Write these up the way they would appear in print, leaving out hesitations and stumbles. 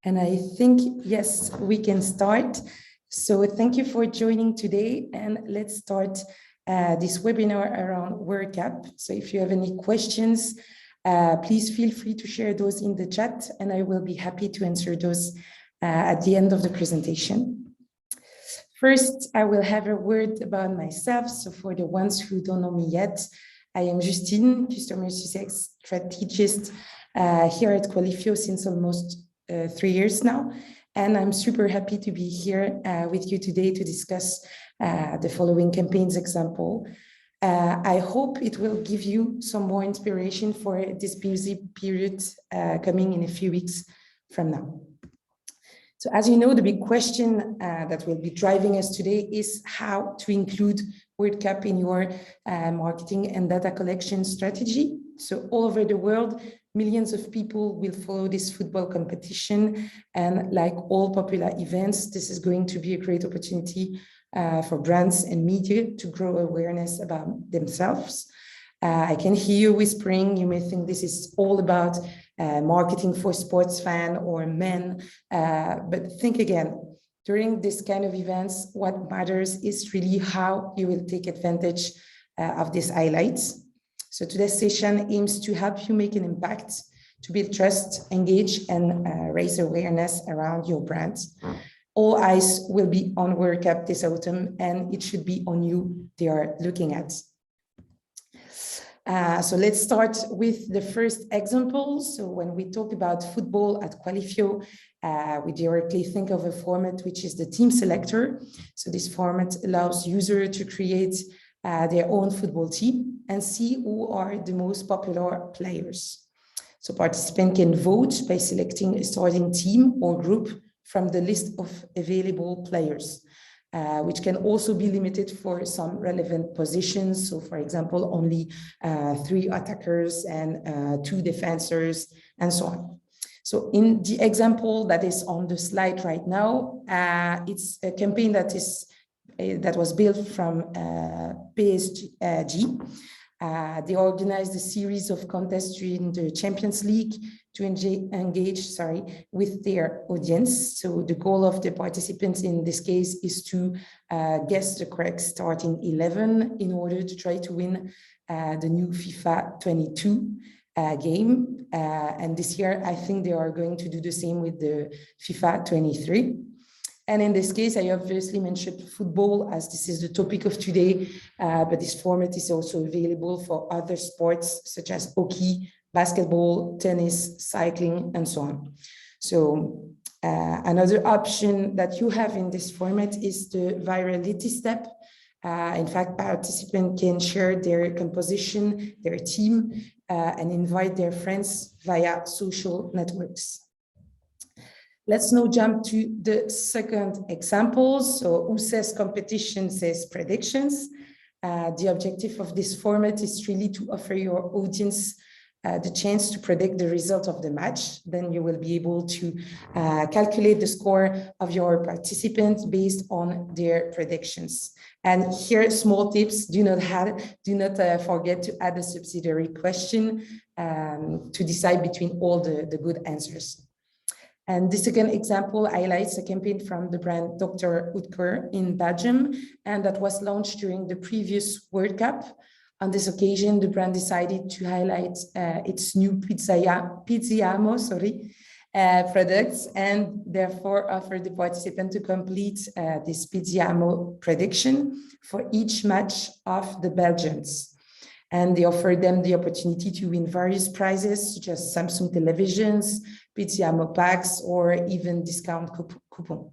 And I think, yes, we can start. So thank you for joining today, and let's start this webinar around World Cup. So if you have any questions, please feel free to share those in the chat, and I will be happy to answer those at the end of the presentation. First, I will have a word about myself. So for the ones who don't know me yet, I am Justine, Customer Success Strategist here at Qualifio since almost 3 years now. And I'm super happy to be here with you today to discuss the following campaigns example. I hope it will give you some more inspiration for this busy period coming in a few weeks from now. So as you know, the big question that will be driving us today is how to include World Cup in your marketing and data collection strategy. So all over the world, millions of people will follow this football competition. And like all popular events, this is going to be a great opportunity for brands and media to grow awareness about themselves. I can hear you whispering. You may think this is all about marketing for sports fan or men, but think again. During this kind of events, what matters is really how you will take advantage of these highlights. So today's session aims to help you make an impact, to build trust, engage, and raise awareness around your brand. All eyes will be on World Cup this autumn, and it should be on you they are looking at. So let's start with the first example. So when we talk about football at Qualifio, we directly think of a format which is the team selector. So this format allows users to create their own football team and see who are the most popular players. So participants can vote by selecting a starting team or group from the list of available players, which can also be limited for some relevant positions. So for example, only 3 attackers and 2 defenders and so on. So in the example that is on the slide right now, it's a campaign that was built from PSG. They organized a series of contests during the Champions League to engage with their audience. So the goal of the participants in this case is to guess the correct starting 11 in order to try to win the new FIFA 22 game. And this year, I think they are going to do the same with the FIFA 23. And in this case, I obviously mentioned football as this is the topic of today, but this format is also available for other sports such as hockey, basketball, tennis, cycling, and so on. So another option that you have in this format is the virality step. In fact, participants can share their composition, their team, and invite their friends via social networks. Let's now jump to the second example. So who says competition says predictions. The objective of this format is really to offer your audience the chance to predict the result of the match. Then you will be able to calculate the score of your participants based on their predictions. And here, small tips, do not forget to add a subsidiary question to decide between all the good answers. And the second example highlights a campaign from the brand Dr. Oetker in Belgium, and that was launched during the previous World Cup. On this occasion, the brand decided to highlight its new Pizziamo products, and therefore offered the participant to complete this Pizziamo prediction for each match of the Belgians. And they offered them the opportunity to win various prizes, such as Samsung televisions, Pizziamo packs, or even discount coupon.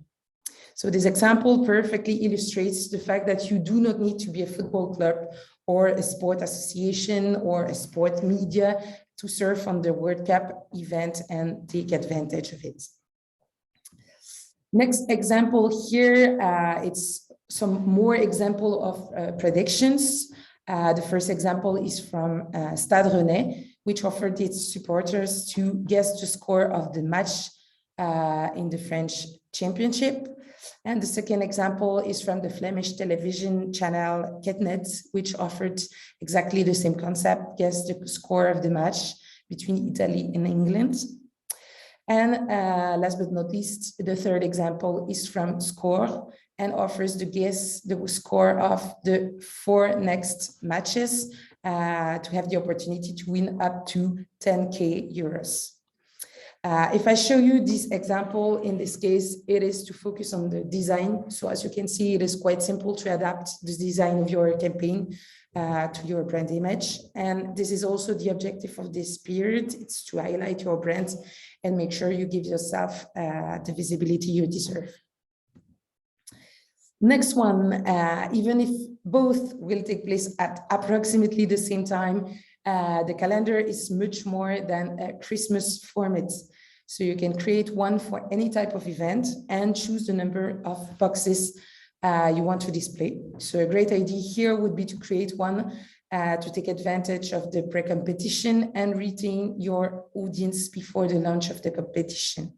So this example perfectly illustrates the fact that you do not need to be a football club or a sport association or a sport media to surf on the World Cup event and take advantage of it. Next example here, it's some more example of predictions. The first example is from Stade Rennais, which offered its supporters to guess the score of the match in the French Championship. And the second example is from the Flemish television channel Ketnet, which offered exactly the same concept, guess the score of the match between Italy and England. And last but not least, the third example is from Score and offers the guests the score of the 4 next matches to have the opportunity to win up to 10K euros. If I show you this example, in this case, it is to focus on the design. So as you can see, it is quite simple to adapt the design of your campaign to your brand image. And this is also the objective of this period. It's to highlight your brand and make sure you give yourself the visibility you deserve. Next one, even if both will take place at approximately the same time, the calendar is much more than a Christmas format. So you can create one for any type of event and choose the number of boxes you want to display. So a great idea here would be to create one to take advantage of the pre-competition and retain your audience before the launch of the competition.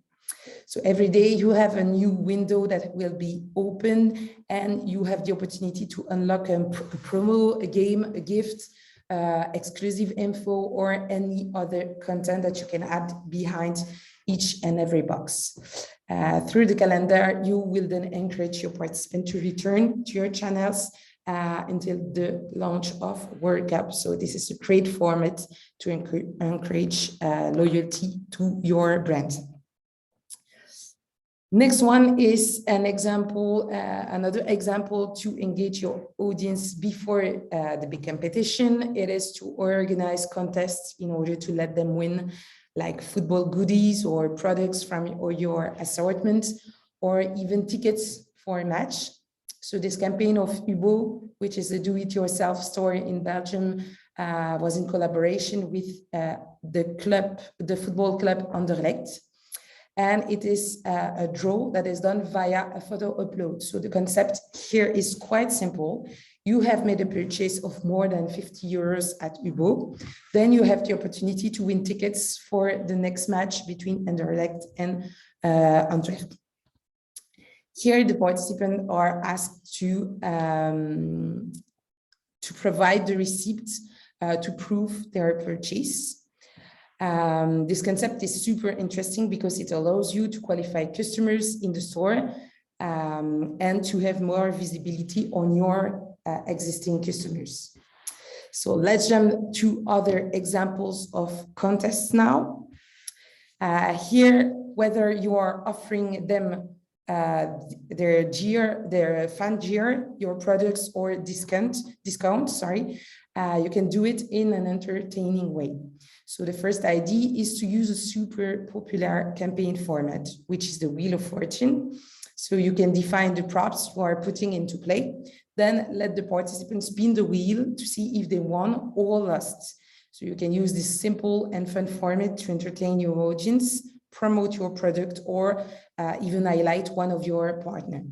So every day you have a new window that will be open and you have the opportunity to unlock a promo, a game, a gift, exclusive info, or any other content that you can add behind each and every box. Through the calendar, you will then encourage your participant to return to your channels until the launch of World Cup. So this is a great format to encourage loyalty to your brand. Next one is an example, another example to engage your audience before the big competition. It is to organize contests in order to let them win, like football goodies or products from your assortment, or even tickets for a match. So this campaign of Hubo, which is a do-it-yourself store in Belgium, was in collaboration with the football club Anderlecht. And it is a draw that is done via a photo upload. So the concept here is quite simple. You have made a purchase of more than 50 euros at Hubo. Then you have the opportunity to win tickets for the next match between Anderlecht and Antwerp. Here, the participants are asked to provide the receipt to prove their purchase. This concept is super interesting because it allows you to qualify customers in the store and to have more visibility on your existing customers. So let's jump to other examples of contests now. Here, whether you are offering them their gear, their fan gear, your products, or discount, you can do it in an entertaining way. So the first idea is to use a super popular campaign format, which is the Wheel of Fortune. So you can define the props you are putting into play, then let the participants spin the wheel to see if they won or lost. So you can use this simple and fun format to entertain your audience, promote your product, or even highlight one of your partners.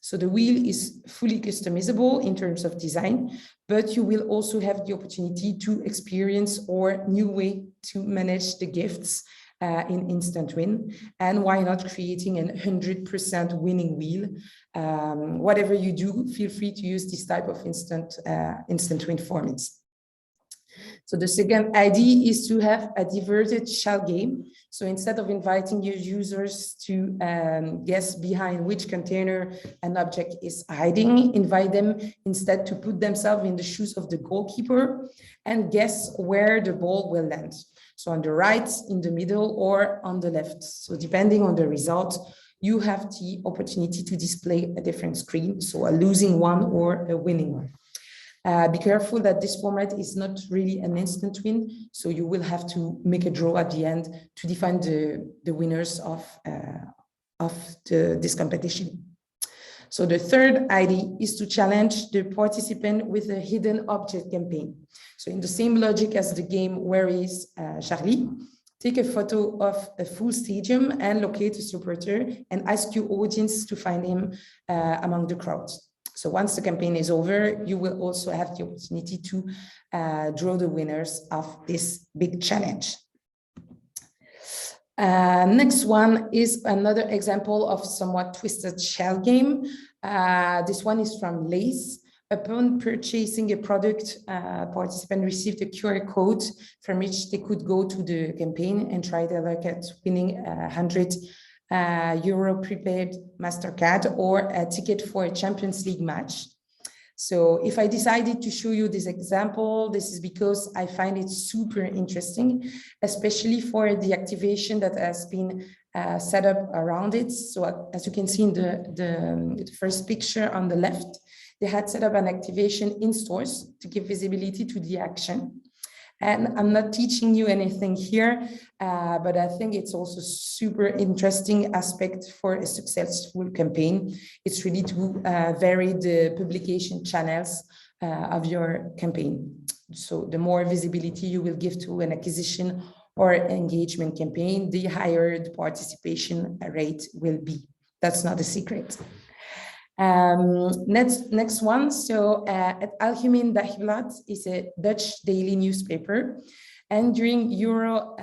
So the wheel is fully customizable in terms of design, but you will also have the opportunity to experience or new way to manage the gifts in Instant Win. And why not creating a 100% winning wheel? Whatever you do, feel free to use this type of instant win formats. So the second idea is to have a diverted shell game. So instead of inviting your users to guess behind which container an object is hiding, invite them instead to put themselves in the shoes of the goalkeeper and guess where the ball will land. So on the right, in the middle, or on the left. So depending on the result, you have the opportunity to display a different screen. So a losing one or a winning one. Be careful that this format is not really an instant win, so you will have to make a draw at the end to define the winners of this competition. So the third idea is to challenge the participant with a hidden object campaign. So in the same logic as the game Where is Charlie? Take a photo of a full stadium and locate a supporter and ask your audience to find him among the crowd. So once the campaign is over, you will also have the opportunity to draw the winners of this big challenge. Next one is another example of somewhat twisted shell game. This one is from Lace. Upon purchasing a product, participants received a QR code from which they could go to the campaign and try their luck at winning €100 prepaid MasterCard or a ticket for a Champions League match. So if I decided to show you this example, this is because I find it super interesting, especially for the activation that has been set up around it. So as you can see in the first picture on the left, they had set up an activation in stores to give visibility to the action. And I'm not teaching you anything here, but I think it's also super interesting aspect for a successful campaign. It's really to vary the publication channels of your campaign. So the more visibility you will give to an acquisition or engagement campaign, the higher the participation rate will be. That's not a secret. Next one. So at Algemeen Dagblad is a Dutch daily newspaper. And during Euro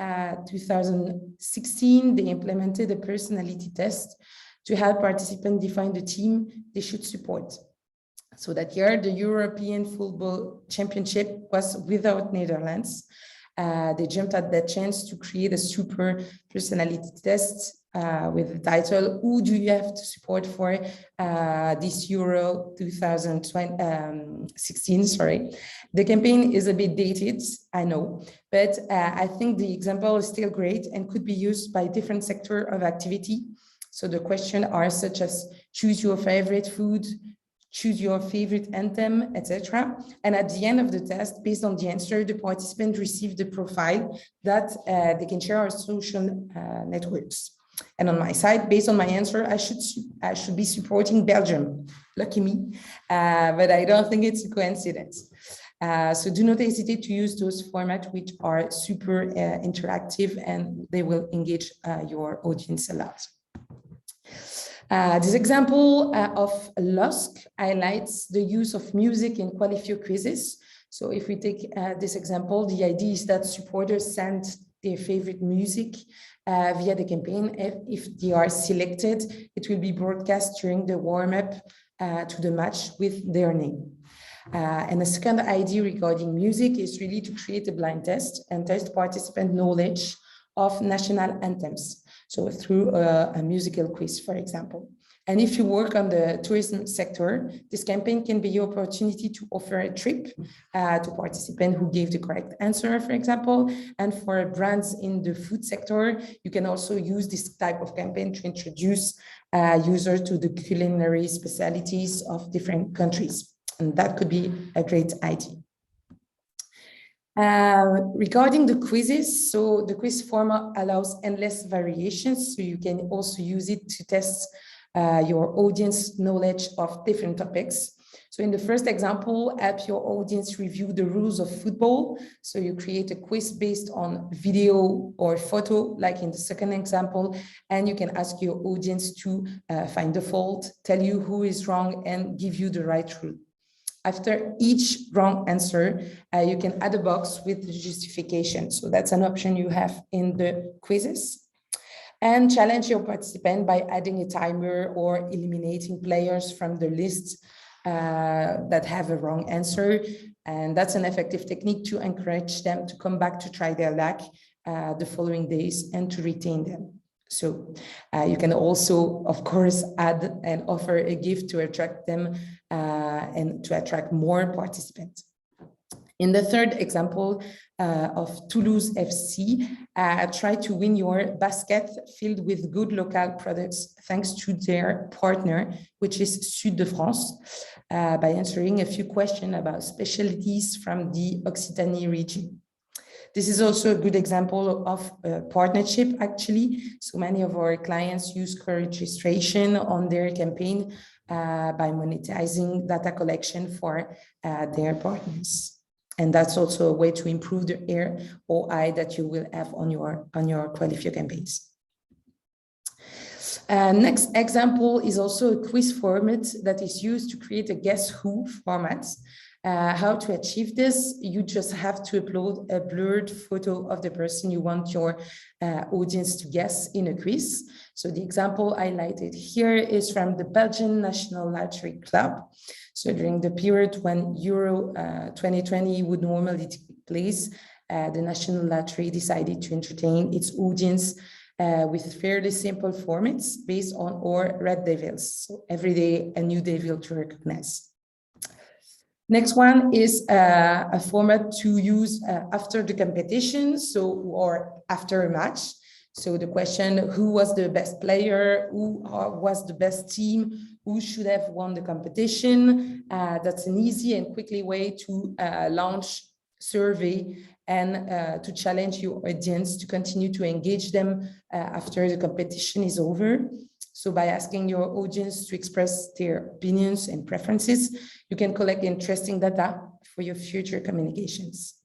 2016, they implemented a personality test to help participants define the team they should support. So that year, the European Football Championship was without Netherlands. They jumped at that chance to create a super personality test with the title, who do you have to support for this Euro 2016, sorry. The campaign is a bit dated, I know, but I think the example is still great and could be used by different sectors of activity. So the questions are such as choose your favorite food, choose your favorite anthem, etc. And at the end of the test, based on the answer, the participant received the profile that they can share on social networks. And on my side, based on my answer, I should be supporting Belgium. Lucky me, but I don't think it's a coincidence. So do not hesitate to use those formats which are super interactive and they will engage your audience a lot. This example of LOSC highlights the use of music in Qualifio quizzes. So if we take this example, the idea is that supporters send their favorite music via the campaign. If they are selected, it will be broadcast during the warm-up to the match with their name. And the second idea regarding music is really to create a blind test and test participant knowledge of national anthems. So through a musical quiz, for example. And if you work on the tourism sector, this campaign can be your opportunity to offer a trip to participants who gave the correct answer, for example. And for brands in the food sector, you can also use this type of campaign to introduce users to the culinary specialties of different countries. And that could be a great idea. Regarding the quizzes, so the quiz format allows endless variations, so you can also use it to test your audience knowledge of different topics. So in the first example, help your audience review the rules of football. So you create a quiz based on video or photo, like in the second example, and you can ask your audience to find the fault, tell you who is wrong, and give you the right rule. After each wrong answer, you can add a box with the justification. So that's an option you have in the quizzes. And challenge your participant by adding a timer or eliminating players from the list that have a wrong answer. And that's an effective technique to encourage them to come back to try their luck the following days and to retain them. So you can also, of course, add and offer a gift to attract them and to attract more participants. In the third example of Toulouse FC, try to win your basket filled with good local products thanks to their partner, which is Sud de France, by answering a few questions about specialties from the Occitanie region. This is also a good example of a partnership, actually. So many of our clients use co-registration on their campaign by monetizing data collection for their partners. And that's also a way to improve the ROI that you will have on your Qualifio campaigns. Next example is also a quiz format that is used to create a Guess Who format. How to achieve this? You just have to upload a blurred photo of the person you want your audience to guess in a quiz. So the example highlighted here is from the Belgian National Lottery Club. So during the period when Euro 2020 would normally take place, the National Lottery decided to entertain its audience with fairly simple formats based on our red devils. So every day, a new devil to recognize. Next one is a format to use after the competition, or after a match. So the question, who was the best player? Who was the best team? Who should have won the competition? That's an easy and quickly way to launch survey and to challenge your audience to continue to engage them after the competition is over. So by asking your audience to express their opinions and preferences, you can collect interesting data for your future communications.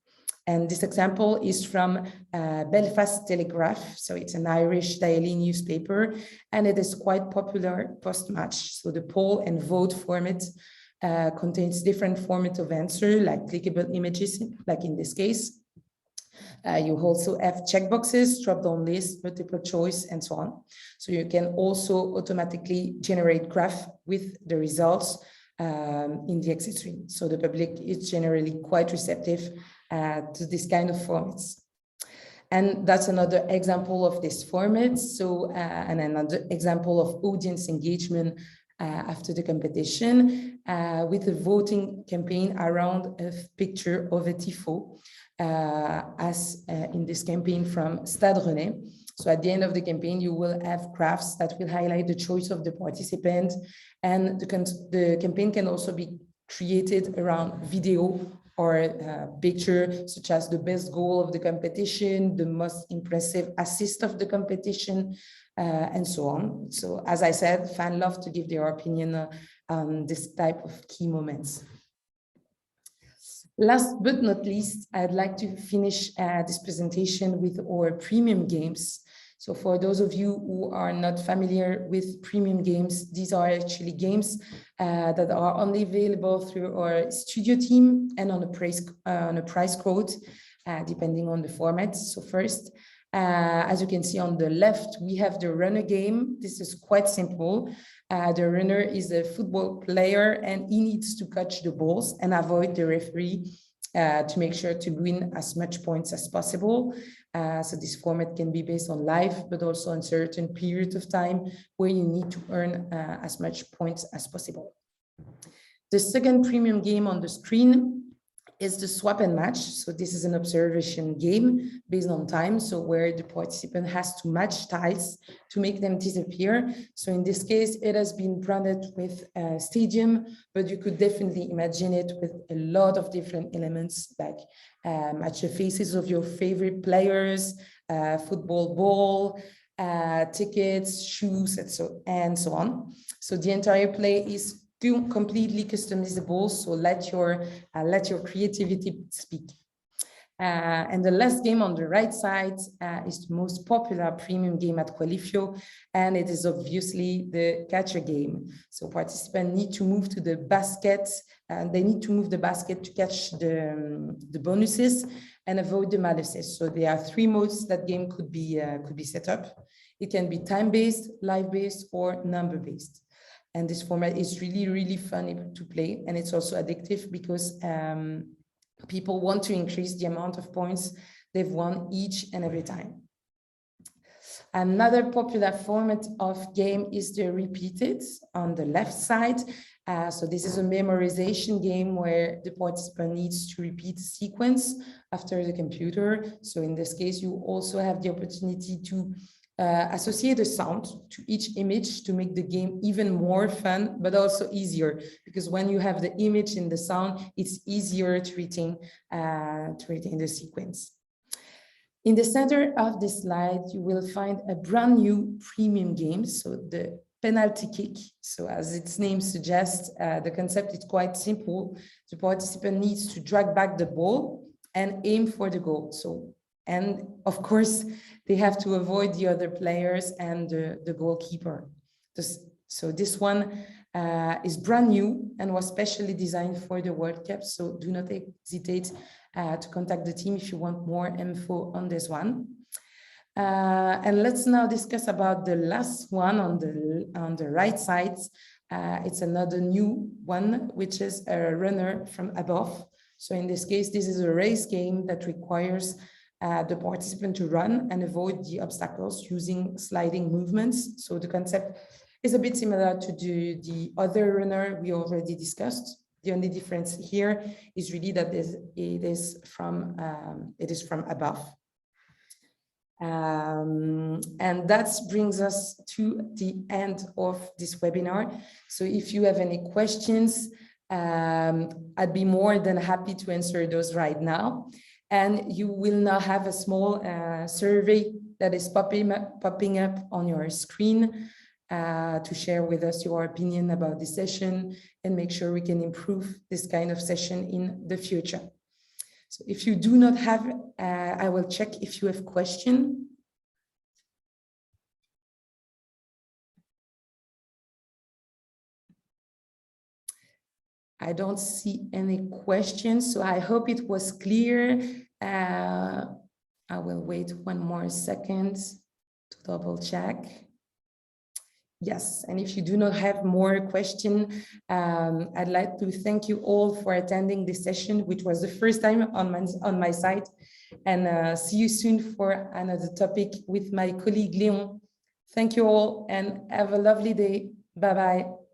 And this example is from Belfast Telegraph. So it's an Irish daily newspaper, and it is quite popular post-match. So the poll and vote format contains different formats of answer, like clickable images, like in this case. You also have checkboxes, drop-down lists, multiple choice, and so on. So you can also automatically generate graph with the results in the exit stream. So the public is generally quite receptive to this kind of formats. And that's another example of this format. So, and another example of audience engagement after the competition with a voting campaign around a picture of a tifo, as in this campaign from Stade Rennais. So at the end of the campaign, you will have graphs that will highlight the choice of the participant, and the campaign can also be created around video or picture, such as the best goal of the competition, the most impressive assist of the competition, and so on. So as I said, fans love to give their opinion on this type of key moments. Last but not least, I'd like to finish this presentation with our premium games. So for those of you who are not familiar with premium games, these are actually games that are only available through our studio team and on a price code, depending on the format. So first, as you can see on the left, we have the runner game. This is quite simple. The runner is a football player and he needs to catch the balls and avoid the referee to make sure to win as much points as possible. So this format can be based on live, but also on certain periods of time where you need to earn as much points as possible. The second premium game on the screen is the swap and match. So this is an observation game based on time. So where the participant has to match tiles to make them disappear. So in this case, it has been branded with a stadium, but you could definitely imagine it with a lot of different elements, like match the faces of your favorite players, football ball, tickets, shoes, and so on. So the entire play is completely customizable, so let your creativity speak. And the last game on the right side is the most popular premium game at Qualifio, and it is obviously the catcher game. So participants need to move to the basket, and they need to move the basket to catch the bonuses and avoid the maluses. So there are three modes that game could be set up. It can be time-based, live-based, or number-based. And this format is really, really fun to play. And it's also addictive because people want to increase the amount of points they've won each and every time. Another popular format of game is the repeated on the left side. So this is a memorization game where the participant needs to repeat a sequence after the computer. So in this case, you also have the opportunity to associate a sound to each image to make the game even more fun, but also easier, because when you have the image in the sound, it's easier to retain the sequence. In the center of this slide, you will find a brand new premium game, so the penalty kick. So as its name suggests, the concept is quite simple. The participant needs to drag back the ball and aim for the goal. And of course, they have to avoid the other players and the goalkeeper. So this one is brand new and was specially designed for the World Cup. So do not hesitate to contact the team if you want more info on this one. And let's now discuss about the last one on the right side. It's another new one, which is a runner from above. So in this case, this is a race game that requires the participant to run and avoid the obstacles using sliding movements. So the concept is a bit similar to the other runner we already discussed. The only difference here is really that it is from above. And that brings us to the end of this webinar. So if you have any questions, I'd be more than happy to answer those right now. And you will now have a small survey that is popping up on your screen to share with us your opinion about this session and make sure we can improve this kind of session in the future. So if you do not have, I will check if you have questions. I don't see any questions, so I hope it was clear. I will wait one more second to double check. Yes, and if you do not have more questions, I'd like to thank you all for attending this session, which was the first time on my side, and see you soon for another topic with my colleague Léon. Thank you all and have a lovely day. Bye-bye.